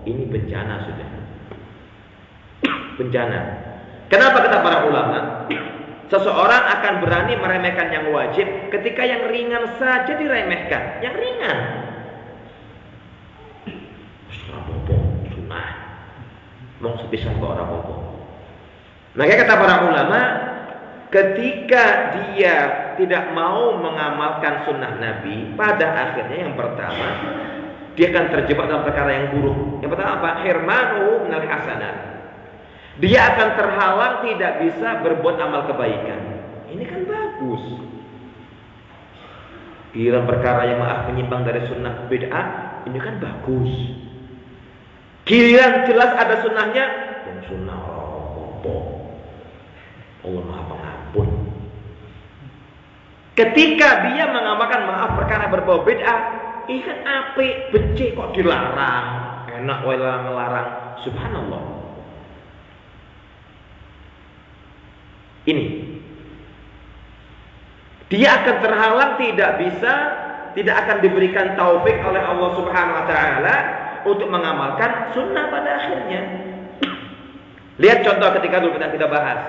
ini bencana sudah. Bencana. Kenapa kata para ulama? Seseorang akan berani meremehkan yang wajib ketika yang ringan saja diremehkan. Yang ringan. Rapopo, sunnah. Mau sepisan kok rapopo. Makanya kata para ulama, ketika dia tidak mau mengamalkan sunnah Nabi, pada akhirnya yang pertama, dia akan terjebak dalam perkara yang buruk. Yang pertama apa? Hirmanu minal hasanat. Dia akan terhalang tidak bisa berbuat amal kebaikan. Ini kan bagus. Giliran perkara yang menyimpang dari sunnah bid'ah, ini kan bagus. Giliran jelas ada sunnahnya, yang sunnah apa? Allah Maha Pengampun. Ketika dia mengamalkan perkara berbau bid'ah, ini kan apik, becik kok dilarang. Enak wae larang. Subhanallah. Ini dia akan terhalang, tidak akan diberikan taufik oleh Allah Subhanahu wa taala untuk mengamalkan sunnah pada akhirnya. Lihat contoh ketika dulu kita bahas,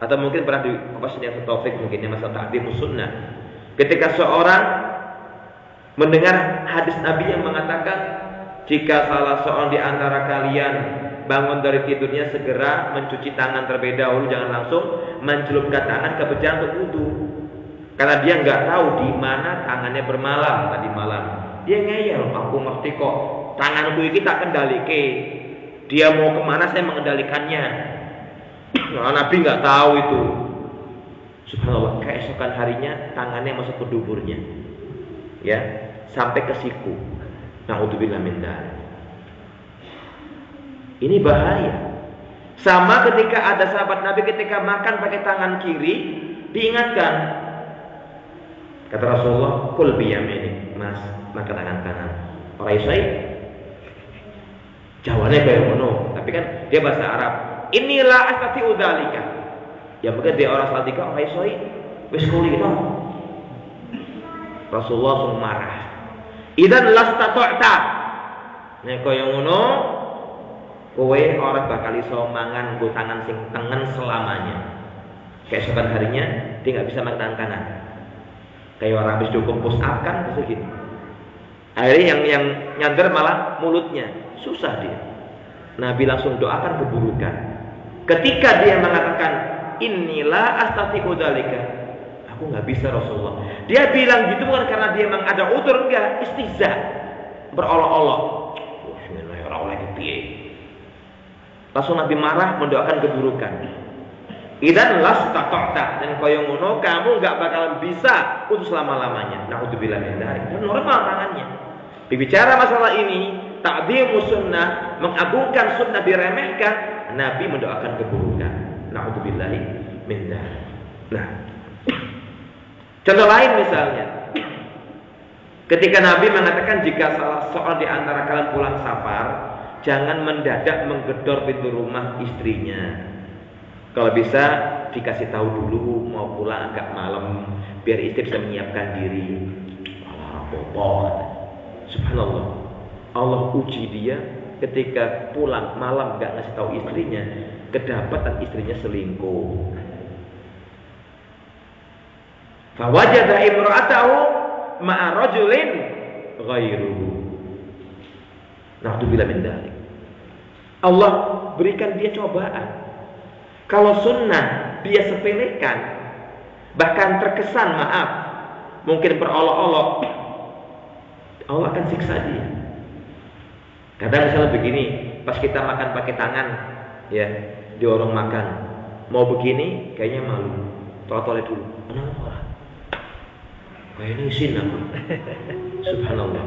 atau mungkin pernah dikupas yang taufik mungkin yang masalah ta'dhimus sunnah. Ketika seorang mendengar hadis Nabi yang mengatakan, jika salah seorang di antara kalian bangun dari tidurnya, segera mencuci tangan terlebih dahulu, jangan langsung mencelupkan tangan ke bejana untuk wudu. Karena dia nggak tahu di mana tangannya bermalam tadi malam. Dia ngeyel, aku ngerti kok, tanganku ini tak kendalike. Dia mau kemana saya mengendalikannya. Nah, Nabi nggak tahu itu. Subhanallah, keesokan harinya tangannya masuk ke duburnya, ya, sampai ke siku. Na'udzubillah min dzalik. Ini bahaya. Sama ketika ada sahabat Nabi ketika makan pakai tangan kiri, diingatkan. Kata Rasulullah, "Kul biyaminik." Mas, makan tangan kanan. Ora iso. Jawabannya kayak ngono, tapi kan dia bahasa Arab. Inilah astati udzalika. Ya mungkin dia orang Salatiga, ora iso. Wis kuli itu. Rasulullah langsung marah. Idan lastata'ta. Nek koyo ngono, kowe ora bakal iso mangan nggo tangan sing tengen selamanya. Keesokan harinya dia nggak bisa makan tangan kanan. Kayak orang habis dihukum push up kan bisa gitu. Akhirnya yang nyadar malah mulutnya, susah dia. Nabi langsung doakan keburukan. Ketika dia mengatakan inilah astati'u dzalika, aku nggak bisa Rasulullah. Dia bilang gitu bukan karena dia memang ada udzur, enggak, istihza, berolok-olok. Langsung Nabi marah, mendoakan keburukan. Idan lastata'ta, dan koyo ngono kamu enggak bakalan bisa untuk selama-lamanya. Na'udzubillah min dzalik. Dan normal tangannya. Bicara masalah ini, ta'dhimus sunnah, mengagungkan sunnah diremehkan, Nabi mendoakan keburukan. Na'udzubillah min dzalik. Nah, contoh lain misalnya, ketika Nabi mengatakan jika salah seorang di antara kalian pulang safar, jangan mendadak menggedor pintu rumah istrinya. Kalau bisa dikasih tahu dulu mau pulang agak malam, biar istri bisa menyiapkan diri. Subhanallah, Allah uji dia ketika pulang malam gak ngasih tahu istrinya, kedapatan istrinya selingkuh. Fawajada imra'atahu ma'a rajulin ghairuhu. Na'udzubillah min dzalik. Allah berikan dia cobaan. Kalau sunnah dia sepelekan, bahkan terkesan maaf, mungkin berolok-olok, Allah akan siksa dia. Kadang misalnya begini, pas kita makan pakai tangan, ya, di warung makan, mau begini, kayaknya malu, tolak-tolak dulu. Mana orang? Kayak ini isin aku. Subhanallah.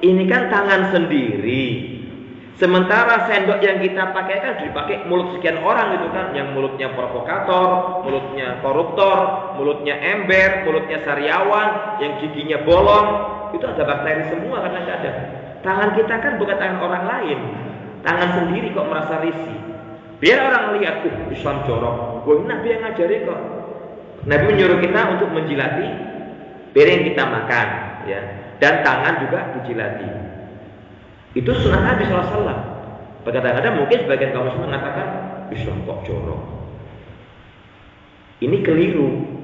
Ini kan tangan sendiri. Sementara sendok yang kita pakai kan dipakai mulut sekian orang gitu kan, yang mulutnya provokator, mulutnya koruptor, mulutnya ember, mulutnya sariawan, yang giginya bolong, itu ada bakteri semua karena nggak ada. Tangan kita kan bukan tangan orang lain, tangan sendiri kok merasa risih. Biar orang lihat, Islam jorok. Wah, Nabi yang ngajari kok. Nabi menyuruh kita untuk menjilati piring kita makan, ya, dan tangan juga dijilati. Itu sunnah Nabi SAW. Kadang-kadang mungkin sebagian kaum muslimin mengatakan Islam kok jorok. Ini keliru.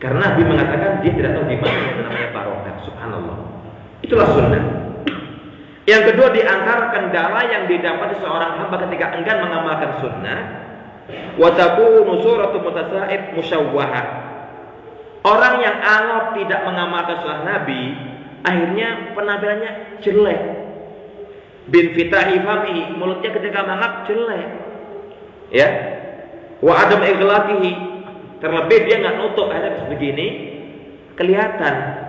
Karena Nabi mengatakan dia tidak tahu di mana yang namanya barokah. Subhanallah. Itulah sunnah. Yang kedua, di antara kendala yang didapati seorang hamba ketika enggan mengamalkan sunnah, wa takunu suratu mutasa'ib musyawwahah. Orang yang anggap tidak mengamalkan sunnah Nabi, akhirnya penampilannya jelek. Bin fitahi fami, mulutnya ketika menganggap jelek. Ya. Wa adam ighlaqihi, terlebih dia nggak nutup, akhirnya begini kelihatan.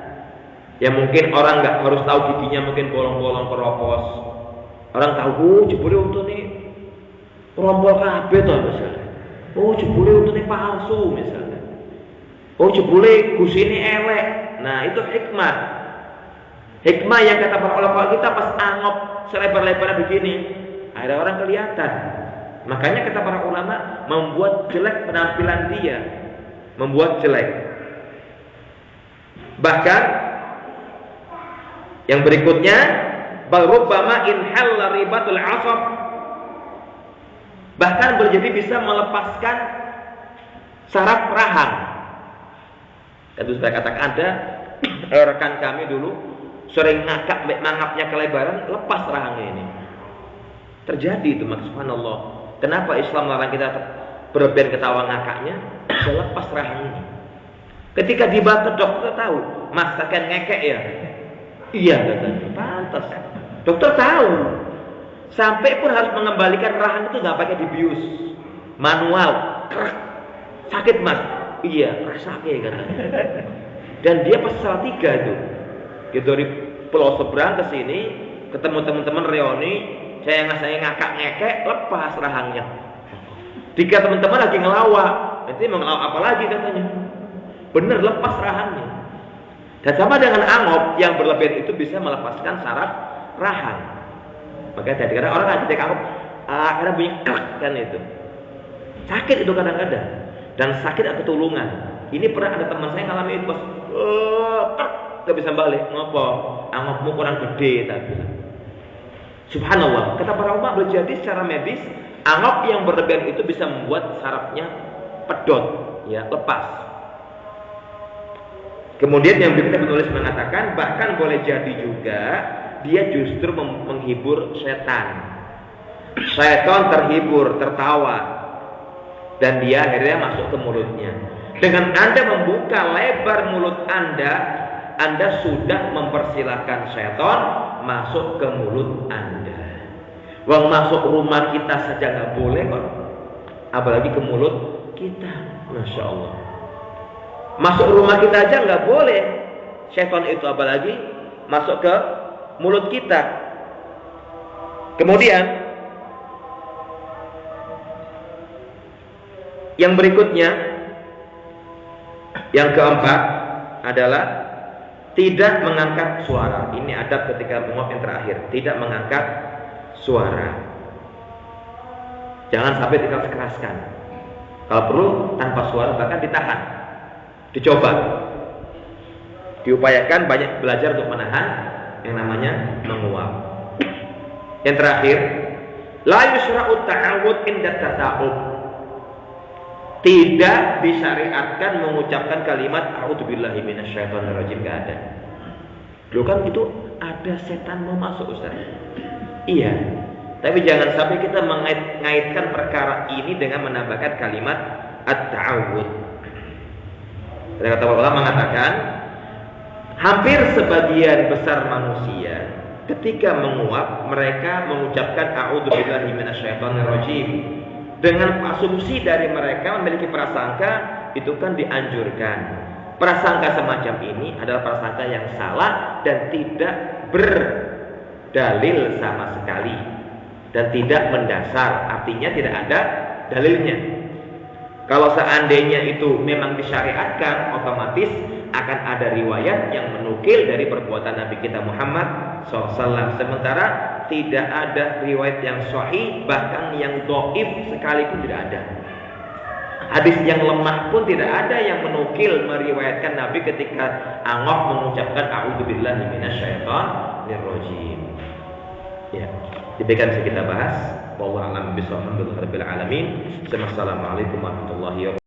Ya mungkin orang nggak harus tahu giginya mungkin bolong-bolong keropos. Orang tahu, jebule untuk nih rombol kabeh toh misalnya. Oh jebule untuk nih palsu misalnya. Oh jebule gusine elek. Nah itu hikmah. Hikmah yang kata para ulama kita pas angop selebar-lebarnya begini, akhirnya orang kelihatan. Makanya kata para ulama membuat jelek penampilan dia, membuat jelek. Bahkan yang berikutnya, bal rubbama in halla ribatul asab. Bahkan berjadi bisa melepaskan saraf rahang. Itu saya katakan ada rekan kami dulu sering ngakak mangapnya kelebaran, lepas rahangnya ini. Terjadi itu, subhanallah. Kenapa Islam melarang kita berlebihan ketawa ngakaknya? Saya lepas rahangnya. Ketika dibaca dokter tahu, Mas akan ngekek ya. Iya katanya, pantas. Dokter tahu. Sampai pun harus mengembalikan rahang itu nggak pakai dibius, manual. Kerak. Sakit Mas. Iya, sakit katanya. Dan dia pas Salatiga itu. Dia dari pulau seberang ke sini, ketemu teman-teman reuni, saya ngakak ngekek, lepas rahangnya. Jika teman-teman lagi ngelawak, nanti mau ngelawak apa lagi katanya? Bener, lepas rahangnya. Dan sama dengan angop yang berlebihan itu bisa melepaskan saraf rahang. Makanya kadang-kadang orang nggak ketika angop, karena bunyi kerak kan itu. Sakit itu kadang-kadang. Dan sakit atau tulungan. Ini pernah ada teman saya ngalami itu, gak bisa balik. Ngopo? Angopmu kurang gede tapi. Subhanallah. Kata para ulama berjadi secara medis, angop yang berlebihan itu bisa membuat sarafnya pedot, ya lepas. Kemudian yang berikutnya penulis mengatakan bahkan boleh jadi juga dia justru menghibur setan. Setan terhibur, tertawa, dan dia akhirnya masuk ke mulutnya. Dengan Anda membuka lebar mulut Anda sudah mempersilahkan setan masuk ke mulut Anda. Wong masuk rumah kita saja nggak boleh kok, apalagi ke mulut kita. Masya Allah. Masuk rumah kita aja nggak boleh. Setan itu apalagi masuk ke mulut kita. Kemudian yang berikutnya, yang keempat adalah tidak mengangkat suara. Ini adab ketika menguap yang terakhir. Tidak mengangkat suara. Jangan sampai dikeras-keraskan. Kalau perlu tanpa suara, bahkan ditahan. Dicoba. Diupayakan banyak belajar untuk menahan yang namanya menguap. Yang terakhir, la yusra'u ta'awud inda tasa'ub. Tidak disyariatkan mengucapkan kalimat a'udzubillahi minasyaitonirrajim, enggak ada. Loh kan itu ada setan mau masuk Ustaz. Iya. Tapi jangan sampai kita mengaitkan perkara ini dengan menambahkan kalimat at-ta'awud. Kata ulama mengatakan hampir sebagian besar manusia ketika menguap mereka mengucapkan a'udzubillahi minasyaitonirrajim. Dengan asumsi dari mereka memiliki prasangka itu kan dianjurkan. Prasangka semacam ini adalah prasangka yang salah dan tidak berdalil sama sekali dan tidak mendasar, artinya tidak ada dalilnya. Kalau seandainya itu memang disyariatkan, otomatis akan ada riwayat yang menukil dari perbuatan Nabi kita Muhammad SAW. Sementara tidak ada riwayat yang sahih, bahkan yang dhaif sekalipun tidak ada. Hadis yang lemah pun tidak ada yang menukil meriwayatkan Nabi ketika angop mengucapkan a'udzubillahi minasyaitonirrajim. Ya, demikian bisa kita bahas. Wallahu a'lam bishawab. Alhamdulillahirabbil alamin. Assalamualaikum warahmatullahi wabarakatuh.